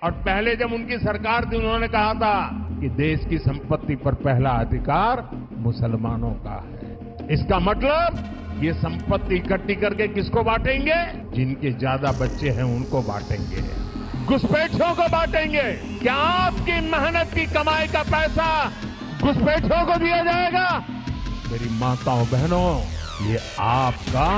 और पहले जब उनकी सरकार थी उन्होंने कहा था कि देश की संपत्ति पर पहला अधिकार मुसलमानों का है। इसका मतलब ये संपत्ति इकट्ठी करके किसको बांटेंगे? जिनके ज्यादा बच्चे हैं उनको बांटेंगे, घुसपैठियों को बांटेंगे। क्या आपकी मेहनत की कमाई का पैसा घुसपैठियों को दिया जाएगा? मेरी माताओं बहनों, ये आपका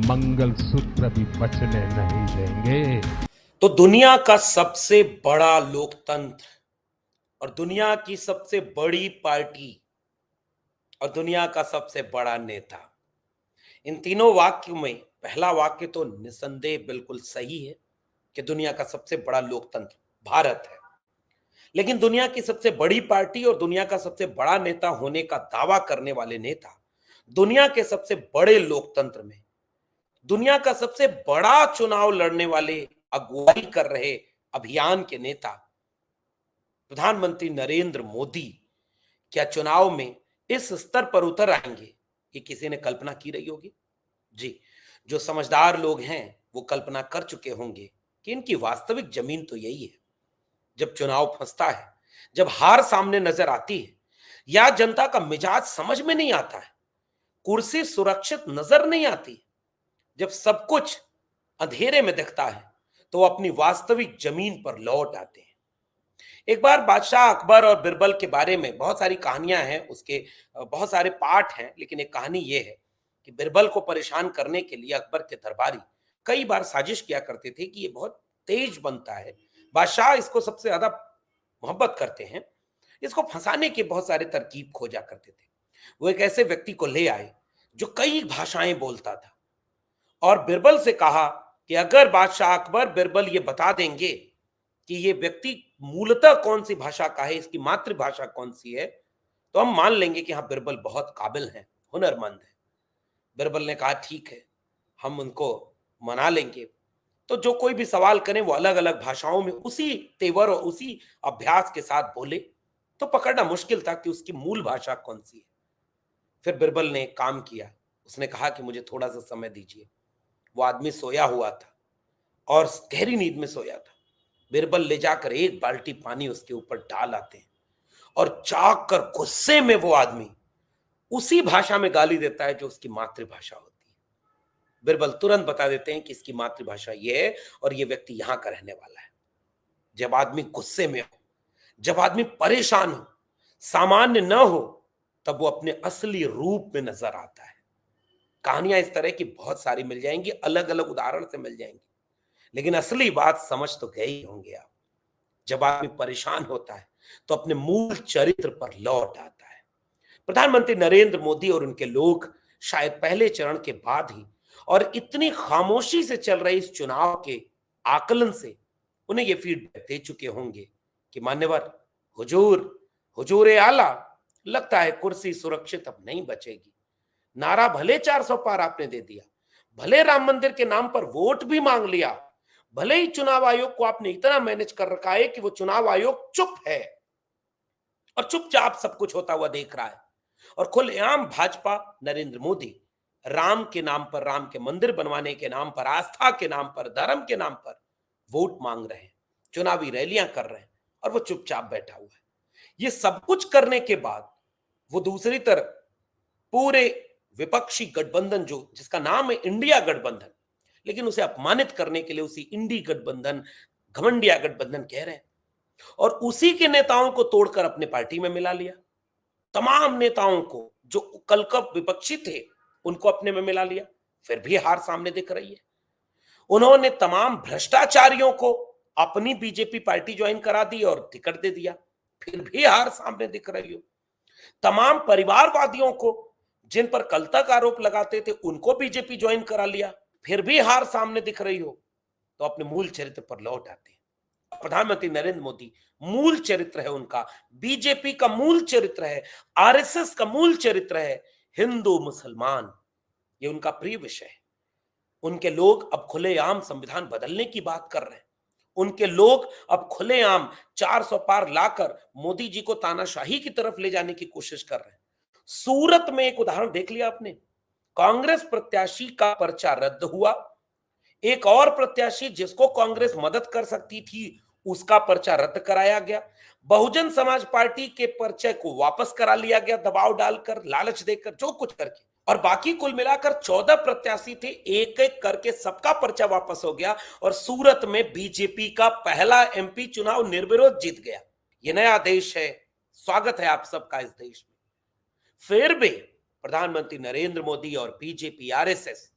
मंगलसूत्र भी बचने नहीं देंगे। तो दुनिया का सबसे बड़ा लोकतंत्र और दुनिया की सबसे बड़ी पार्टी और दुनिया का सबसे बड़ा नेता, इन तीनों वाक्यों में पहला वाक्य तो निसंदेह बिल्कुल सही है कि दुनिया का सबसे बड़ा लोकतंत्र भारत है। लेकिन दुनिया की सबसे बड़ी पार्टी और दुनिया का सबसे बड़ा नेता होने का दावा करने वाले नेता, दुनिया के सबसे बड़े लोकतंत्र में दुनिया का सबसे बड़ा चुनाव लड़ने वाले, अगुवाई कर रहे अभियान के नेता प्रधानमंत्री नरेंद्र मोदी क्या चुनाव में इस स्तर पर उतर आएंगे? ये किसी ने कल्पना की रही होगी? जी, जो समझदार लोग हैं वो कल्पना कर चुके होंगे कि इनकी वास्तविक जमीन तो यही है। जब चुनाव फंसता है, जब हार सामने नजर आती है या जनता का मिजाज समझ में नहीं आता है, कुर्सी सुरक्षित नजर नहीं आती, जब सब कुछ अंधेरे में दिखता है, तो वो अपनी वास्तविक जमीन पर लौट आते हैं। एक बार बादशाह अकबर और बिरबल के बारे में बहुत सारी कहानियां हैं, उसके बहुत सारे पार्ट हैं, लेकिन एक कहानी ये है कि बिरबल को परेशान करने के लिए अकबर के दरबारी कई बार साजिश किया करते थे कि ये बहुत तेज बनता है, बादशाह इसको सबसे ज्यादा मोहब्बत करते हैं, इसको फंसाने के बहुत सारे तरकीब खोजा करते थे। वो एक ऐसे व्यक्ति को ले आए जो कई भाषाएं बोलता था और बिरबल से कहा कि अगर बादशाह अकबर बिरबल ये बता देंगे कि ये व्यक्ति मूलतः कौन सी भाषा का है, इसकी मातृभाषा कौन सी है, तो हम मान लेंगे कि हाँ, बिरबल बहुत काबिल है, हुनरमंद है। बिरबल ने कहा ठीक है, हम उनको मना लेंगे। तो जो कोई भी सवाल करें वो अलग अलग भाषाओं में उसी तेवर और उसी अभ्यास के साथ बोले, तो पकड़ना मुश्किल था कि उसकी मूल भाषा कौन सी है। फिर बिरबल ने एक काम किया, उसने कहा कि मुझे थोड़ा सा समय दीजिए। वो आदमी सोया हुआ था और गहरी नींद में सोया था। बिरबल ले जाकर एक बाल्टी पानी उसके ऊपर डाल आते हैं और चाक कर गुस्से में वो आदमी उसी भाषा में गाली देता है जो उसकी मातृभाषा होती है। बिरबल तुरंत बता देते हैं कि इसकी मातृभाषा ये है और ये व्यक्ति यहां का रहने वाला है। जब आदमी गुस्से में हो, जब आदमी परेशान हो, सामान्य न हो, तब वो अपने असली रूप में नजर आता है। कहानियां इस तरह की बहुत सारी मिल जाएंगी, अलग अलग उदाहरण से मिल जाएंगी, लेकिन असली बात समझ तो गए ही होंगे आप। जब आदमी परेशान होता है तो अपने मूल चरित्र पर लौट आता है। प्रधानमंत्री नरेंद्र मोदी और उनके लोग शायद पहले चरण के बाद ही और इतनी खामोशी से चल रहे इस चुनाव के आकलन से उन्हें यह फीडबैक दे चुके होंगे कि मान्यवर, हुजूर, हुजूर आला, लगता है कुर्सी सुरक्षित अब नहीं बचेगी। नारा भले 400 पार आपने दे दिया, भले राम मंदिर के नाम पर वोट भी मांग लिया, भले ही चुनाव आयोग को आपने इतना मैनेज कर रखा है कि वो चुनाव आयोग चुप है और चुपचाप सब कुछ होता हुआ देख रहा है, और खुलेआम भाजपा नरेंद्र मोदी राम के नाम पर, राम के मंदिर बनवाने के नाम पर, आस्था के नाम पर, धर्म के नाम पर वोट मांग रहे हैं, चुनावी रैलियां कर रहे हैं और वो चुपचाप बैठा हुआ है। ये सब कुछ करने के बाद वो दूसरी तरफ पूरे विपक्षी गठबंधन जो जिसका नाम है इंडिया गठबंधन, लेकिन उसे अपमानित करने के लिए उसी इंडी गठबंधन, घमंडिया गठबंधन कह रहे हैं, और उसी के नेताओं को तोड़कर अपने पार्टी में मिला लिया। तमाम नेताओं को जो कल कब विपक्षी थे उनको अपने में मिला लिया, फिर भी हार सामने दिख रही है। उन्होंने तमाम भ्रष्टाचारियों को अपनी बीजेपी पार्टी ज्वाइन करा दी और टिकट दे दिया, फिर भी हार सामने दिख रही हो। तमाम परिवारवादियों को जिन पर कल तक आरोप लगाते थे उनको बीजेपी ज्वाइन करा लिया, फिर भी हार सामने दिख रही हो, तो अपने मूल चरित्र पर लौट आते हैं। प्रधानमंत्री नरेंद्र मोदी मूल चरित्र है उनका, बीजेपी का मूल चरित्र है, आरएसएस का मूल चरित्र है हिंदू मुसलमान, ये उनका प्रिय विषय है। उनके लोग अब खुलेआम संविधान बदलने की बात कर रहे हैं, उनके लोग अब खुलेआम 400 पार लाकर मोदी जी को तानाशाही की तरफ ले जाने की कोशिश कर रहे हैं। सूरत में एक उदाहरण देख लिया आपने, कांग्रेस प्रत्याशी का पर्चा रद्द हुआ, एक और प्रत्याशी जिसको कांग्रेस मदद कर सकती थी, उसका पर्चा रद्द कराया गया। बहुजन समाज पार्टी के पर्चे को वापस करा लिया गया, दबाव डालकर, लालच देकर, जो कुछ करके। और बाकी कुल मिलाकर 14 प्रत्याशी थे, एक एक करके सबका पर्चा वापस हो गया और सूरत में बीजेपी का पहला एमपी चुनाव निर्विरोध जीत गया। ये नया देश है, स्वागत है आप सबका इस देश में। फिर भी प्रधानमंत्री नरेंद्र मोदी और बीजेपी आरएसएस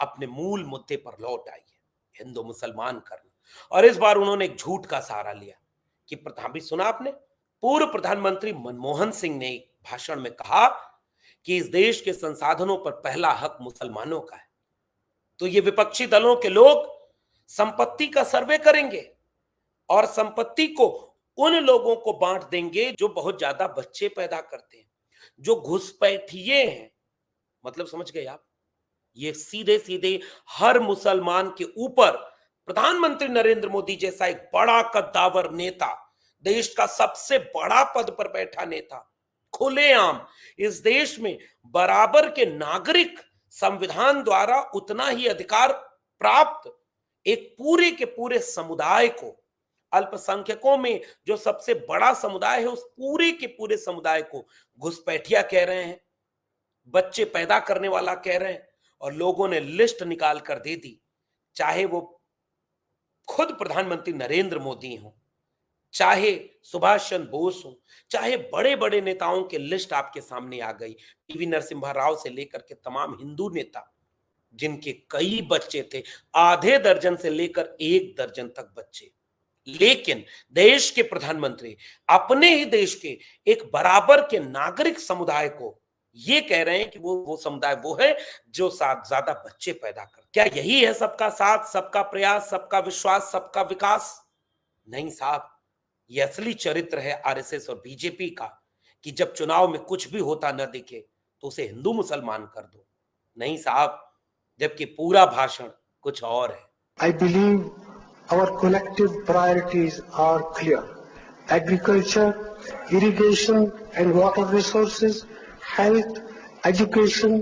अपने मूल मुद्दे पर लौट आई है, हिंदू मुसलमान करना। और इस बार उन्होंने एक झूठ का सहारा लिया कि अभी सुना आपने, पूर्व प्रधानमंत्री मनमोहन सिंह ने एक भाषण में कहा कि इस देश के संसाधनों पर पहला हक मुसलमानों का है। तो ये विपक्षी दलों के लोग संपत्ति का सर्वे करेंगे और संपत्ति को उन लोगों को बांट देंगे जो बहुत ज्यादा बच्चे पैदा करते हैं, जो घुसपैठिए हैं। मतलब समझ गए आप? ये सीधे सीधे हर मुसलमान के ऊपर प्रधानमंत्री नरेंद्र मोदी जैसा एक बड़ा कद्दावर नेता, देश का सबसे बड़ा पद पर बैठा नेता, खुलेआम इस देश में बराबर के नागरिक, संविधान द्वारा उतना ही अधिकार प्राप्त एक पूरे के पूरे समुदाय को, अल्पसंख्यकों में जो सबसे बड़ा समुदाय है, उस पूरे के पूरे समुदाय को घुसपैठिया कह रहे हैं, बच्चे पैदा करने वाला कह रहे हैं। और लोगों ने लिस्ट निकाल कर दे दी, चाहे वो खुद प्रधानमंत्री नरेंद्र मोदी हो, चाहे सुभाष चंद्र बोस हो, चाहे बड़े बड़े नेताओं के लिस्ट आपके सामने आ गई। पीवी नरसिम्हा राव से लेकर के तमाम हिंदू नेता जिनके कई बच्चे थे, आधे दर्जन से लेकर 1 दर्जन तक बच्चे। लेकिन देश के प्रधानमंत्री अपने ही देश के एक बराबर के नागरिक समुदाय को ये कह रहे हैं कि वो समुदाय वो है जो ज्यादा बच्चे पैदा कर। क्या यही है सबका साथ, सबका प्रयास, सबका विश्वास, सबका विकास? नहीं साहब, ये असली चरित्र है आरएसएस और बीजेपी का कि जब चुनाव में कुछ भी होता न दिखे तो उसे हिंदू मुसलमान कर दो। नहीं साहब, जबकि पूरा भाषण कुछ और है। I believe our collective priorities are clear. Agriculture, irrigation and water resources, health, education,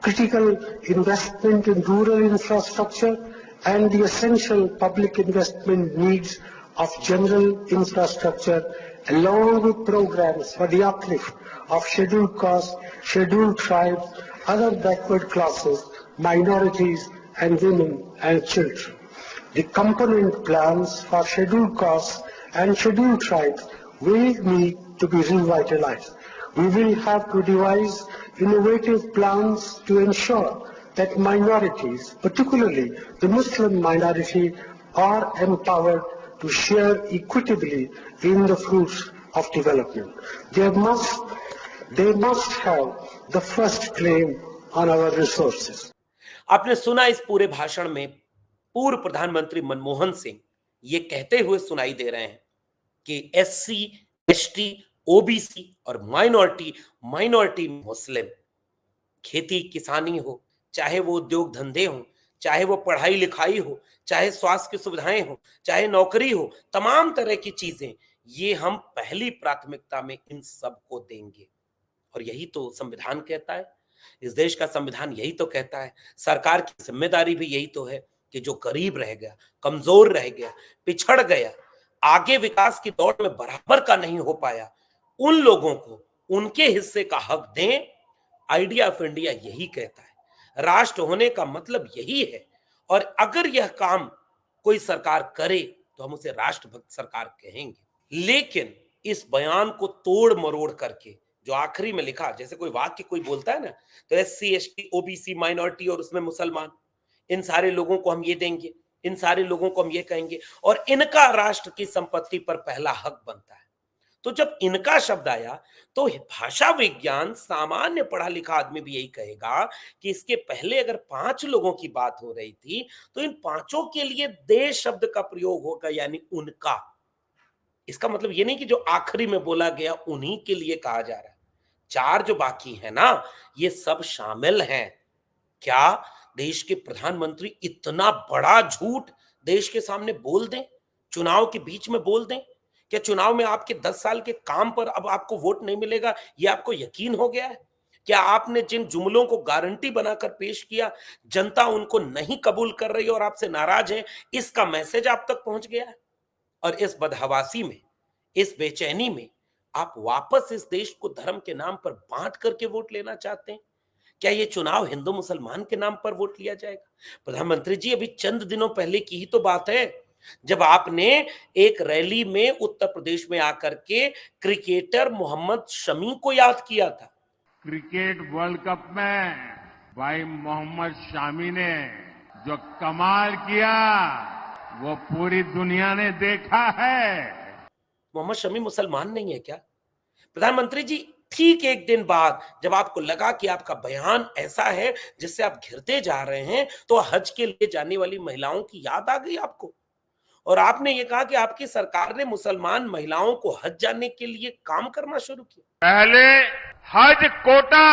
critical investment in rural infrastructure, and the essential public investment needs of general infrastructure, along with programs for the uplift of scheduled castes, scheduled tribes, other backward classes, minorities, and women and children. The component plans for scheduled castes and scheduled tribes will need to be revitalized. We will have to devise innovative plans to ensure that minorities, particularly the Muslim minority, are empowered to share equitably in the fruits of development. They must have the first claim on our resources. आपने सुना इस पूरे भाषण में पूर्व प्रधानमंत्री मनमोहन सिंह ये कहते हुए सुनाई दे रहे हैं कि एससी, एसटी, ओबीसी और माइनॉरिटी मुस्लिम, खेती किसानी हो, चाहे वो उद्योग धंधे हो, चाहे वो पढ़ाई लिखाई हो, चाहे स्वास्थ्य की सुविधाएं हो, चाहे नौकरी हो, तमाम तरह की चीजें, ये हम पहली प्राथमिकता में इन सबको देंगे। और यही तो संविधान कहता है, इस देश का संविधान यही तो कहता है। सरकार की जिम्मेदारी भी यही तो है कि जो गरीब रह गया, कमजोर रह गया, पिछड़ गया, आगे विकास की दौड़ में बराबर का नहीं हो पाया, उन लोगों को उनके हिस्से का हक दें। आइडिया ऑफ इंडिया यही कहता है, राष्ट्र होने का मतलब यही है। और अगर यह काम कोई सरकार करे तो हम उसे राष्ट्रभक्त सरकार कहेंगे। लेकिन इस बयान को तोड़ मरोड़ करके जो आखिरी में लिखा, जैसे कोई वाक्य कोई बोलता है ना, तो एससी, एसटी, ओबीसी, माइनॉरिटी और उसमें मुसलमान, इन सारे लोगों को हम ये देंगे, इन सारे लोगों को हम ये कहेंगे, और इनका राष्ट्र की संपत्ति पर पहला हक बनता है। तो जब इनका शब्द आया तो भाषा विज्ञान, सामान्य पढ़ा लिखा आदमी भी यही कहेगा कि इसके पहले अगर 5 लोगों की बात हो रही थी तो इन 5 के लिए दे शब्द का प्रयोग होगा, यानी उनका। इसका मतलब ये नहीं कि जो आखिरी में बोला गया उन्हीं के लिए कहा जा रहा है। 4 जो बाकी है ना, ये सब शामिल हैं। क्या देश के प्रधानमंत्री इतना बड़ा झूठ देश के सामने बोल दें, चुनाव के बीच में बोल दें? क्या चुनाव में आपके 10 साल के काम पर अब आपको वोट नहीं मिलेगा, ये आपको यकीन हो गया है? क्या आपने जिन जुमलों को गारंटी बनाकर पेश किया, जनता उनको नहीं कबूल कर रही है और आपसे नाराज है, इसका मैसेज आप तक पहुंच गया है? और इस बदहवासी में, इस बेचैनी में आप वापस इस देश को धर्म के नाम पर बांट करके वोट लेना चाहते हैं? क्या ये चुनाव हिंदू मुसलमान के नाम पर वोट लिया जाएगा? प्रधानमंत्री जी, अभी चंद दिनों पहले की ही तो बात है जब आपने एक रैली में उत्तर प्रदेश में आकर के क्रिकेटर मोहम्मद शमी को याद किया था। क्रिकेट वर्ल्ड कप में भाई मोहम्मद शामी ने जो कमाल किया वो पूरी दुनिया ने देखा है। मोहम्मद शमी मुसलमान नहीं है क्या? प्रधानमंत्री जी, ठीक एक दिन बाद जब आपको लगा कि आपका बयान ऐसा है जिससे आप घिरते जा रहे हैं, तो हज के लिए जाने वाली महिलाओं की याद आ गई आपको और आपने ये कहा कि आपकी सरकार ने मुसलमान महिलाओं को हज जाने के लिए काम करना शुरू किया। पहले हज कोटा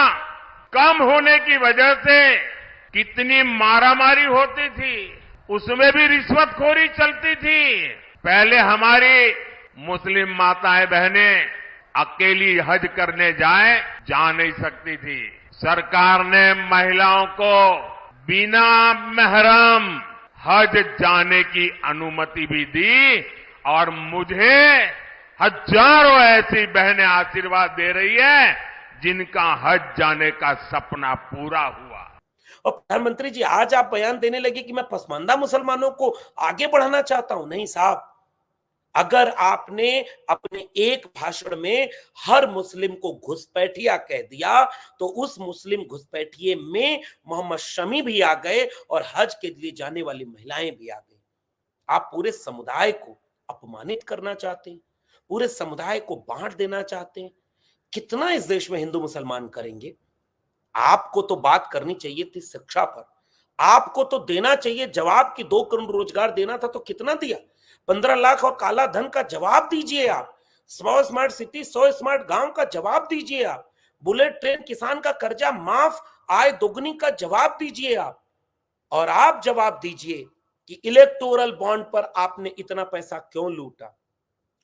कम होने की वजह से कितनी मारामारी होती थी, उसमें भी रिश्वतखोरी चलती थी। पहले हमारी मुस्लिम माताएं बहनें अकेली हज करने जा नहीं सकती थी। सरकार ने महिलाओं को बिना महरम हज जाने की अनुमति भी दी और मुझे हजारों ऐसी बहनें आशीर्वाद दे रही है जिनका हज जाने का सपना पूरा हुआ। और प्रधानमंत्री जी, आज आप बयान देने लगे कि मैं पसमानदा मुसलमानों को आगे बढ़ाना चाहता हूं। नहीं साहब, अगर आपने अपने एक भाषण में हर मुस्लिम को घुसपैठिया कह दिया तो उस मुस्लिम घुसपैठिए में मोहम्मद शमी भी आ गए और हज के लिए जाने वाली महिलाएं भी आ गई। आप पूरे समुदाय को अपमानित करना चाहते हैं, पूरे समुदाय को बांट देना चाहते हैं। कितना इस देश में हिंदू मुसलमान करेंगे? आपको तो बात करनी चाहिए थी शिक्षा पर, आपको तो देना चाहिए जवाब कि 2 करोड़ रोजगार देना था तो कितना दिया? 15 लाख और काला धन का जवाब दीजिए आप। 100 स्मार्ट सिटी, 100 स्मार्ट गांव का जवाब दीजिए आप। बुलेट ट्रेन, किसान का कर्जा माफ, आय दोगुनी का जवाब दीजिए आप। और आप जवाब दीजिए कि इलेक्टोरल बॉन्ड पर आपने इतना पैसा क्यों लूटा।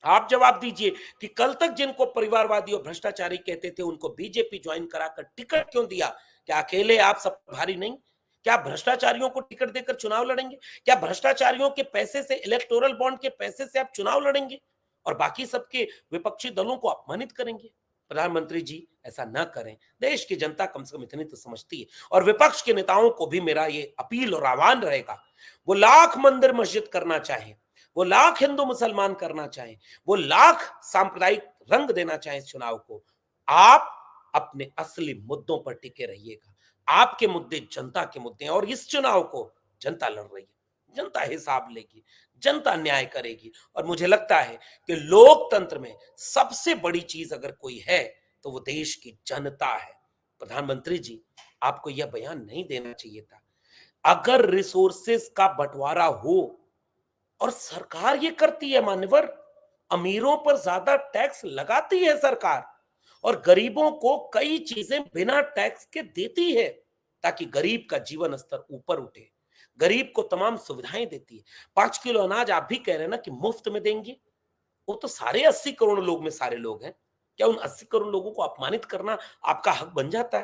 आप जवाब दीजिए कि कल तक जिनको परिवारवादी और भ्रष्टाचारी कहते थे उनको बीजेपी ज्वाइन कराकर टिकट क्यों दिया? क्या अकेले आप सब भारी नहीं? क्या भ्रष्टाचारियों को टिकट देकर चुनाव लड़ेंगे? क्या भ्रष्टाचारियों के पैसे से, इलेक्टोरल बॉन्ड के पैसे से आप चुनाव लड़ेंगे और बाकी सबके विपक्षी दलों को अपमानित करेंगे? प्रधानमंत्री जी, ऐसा न करें। देश की जनता कम से कम इतनी तो समझती है। और विपक्ष के नेताओं को भी मेरा ये अपील और आह्वान रहेगा, वो लाख मंदिर मस्जिद करना चाहे, वो लाख हिंदू मुसलमान करना चाहे, वो लाख सांप्रदायिक रंग देना चाहे इस चुनाव को, आप अपने असली मुद्दों पर टिके रहिएगा। आपके मुद्दे जनता के मुद्दे हैं और इस चुनाव को जनता लड़ रही है। जनता हिसाब लेगी, जनता न्याय करेगी और मुझे लगता है कि लोकतंत्र में सबसे बड़ी चीज अगर कोई है तो वो देश की जनता है। प्रधानमंत्री जी, आपको यह बयान नहीं देना चाहिए था। अगर रिसोर्सेस का बंटवारा हो और सरकार ये करती है मान्यवर, अमीरों पर ज्यादा टैक्स लगाती है सरकार और गरीबों को कई चीजें बिना टैक्स के देती है ताकि गरीब का जीवन स्तर ऊपर उठे, गरीब को तमाम सुविधाएं देती है। 5 किलो अनाज आप भी कह रहे हैं ना कि मुफ्त में देंगे, वो तो सारे 80 करोड़ लोग में सारे लोग हैं। क्या उन 80 करोड़ लोगों को अपमानित करना आपका हक बन जाता है?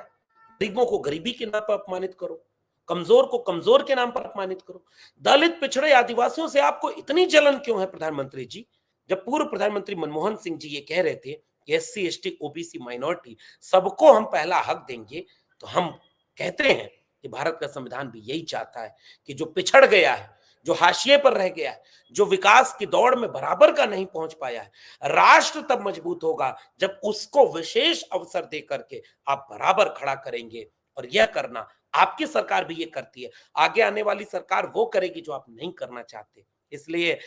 गरीबों को गरीबी के नाम पर अपमानित करो, कमजोर को कमजोर के नाम पर अपमानित करो। दलित, पिछड़े, आदिवासियों से आपको इतनी जलन क्यों है प्रधानमंत्री जी? जब पूर्व प्रधानमंत्री मनमोहन सिंह जी ये कह रहे थे कि एससी, एसटी, ओबीसी, माइनॉरिटी सबको हम पहला हक देंगे, तो हम कहते हैं कि भारत का संविधान भी यही चाहता है कि जो पिछड़ गया है, जो हाशिए पर रह गया है, जो विकास की दौड़ में बराबर का नहीं पहुंच पाया है, राष्ट्र तब मजबूत होगा जब उसको विशेष अवसर दे करके आप बराबर खड़ा करेंगे। और यह करना आपकी सरकार भी ये करती है, आगे आने वाली सरकार वो करेगी जो आप नहीं करना चाहते। इसलिए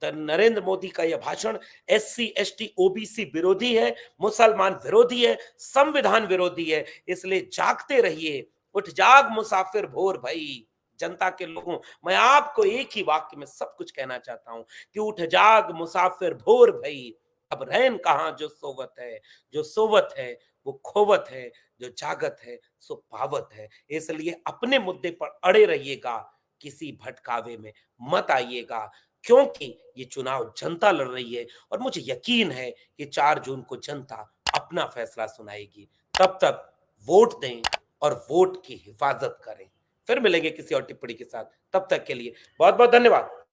नरेंद्र मोदी का यह भाषण एससी, एसटी, ओबीसी विरोधी है, मुसलमान विरोधी है, संविधान विरोधी है। इसलिए जागते रहिए, उठ जाग मुसाफिर भोर भई। जनता के लोगों, मैं आपको एक ही वाक्य में सब कुछ कहना चाहता हूं कि उठ जाग मुसाफिर भोर भई, अब रैन कहां जो सोवत है, जो सोवत है वो खोवत है, जो जागत है सो पावत है। इसलिए अपने मुद्दे पर अड़े रहिएगा, किसी भटकावे में मत आइएगा, क्योंकि ये चुनाव जनता लड़ रही है और मुझे यकीन है कि 4 जून को जनता अपना फैसला सुनाएगी। तब तक वोट दें और वोट की हिफाजत करें। फिर मिलेंगे किसी और टिप्पणी के साथ, तब तक के लिए बहुत बहुत धन्यवाद।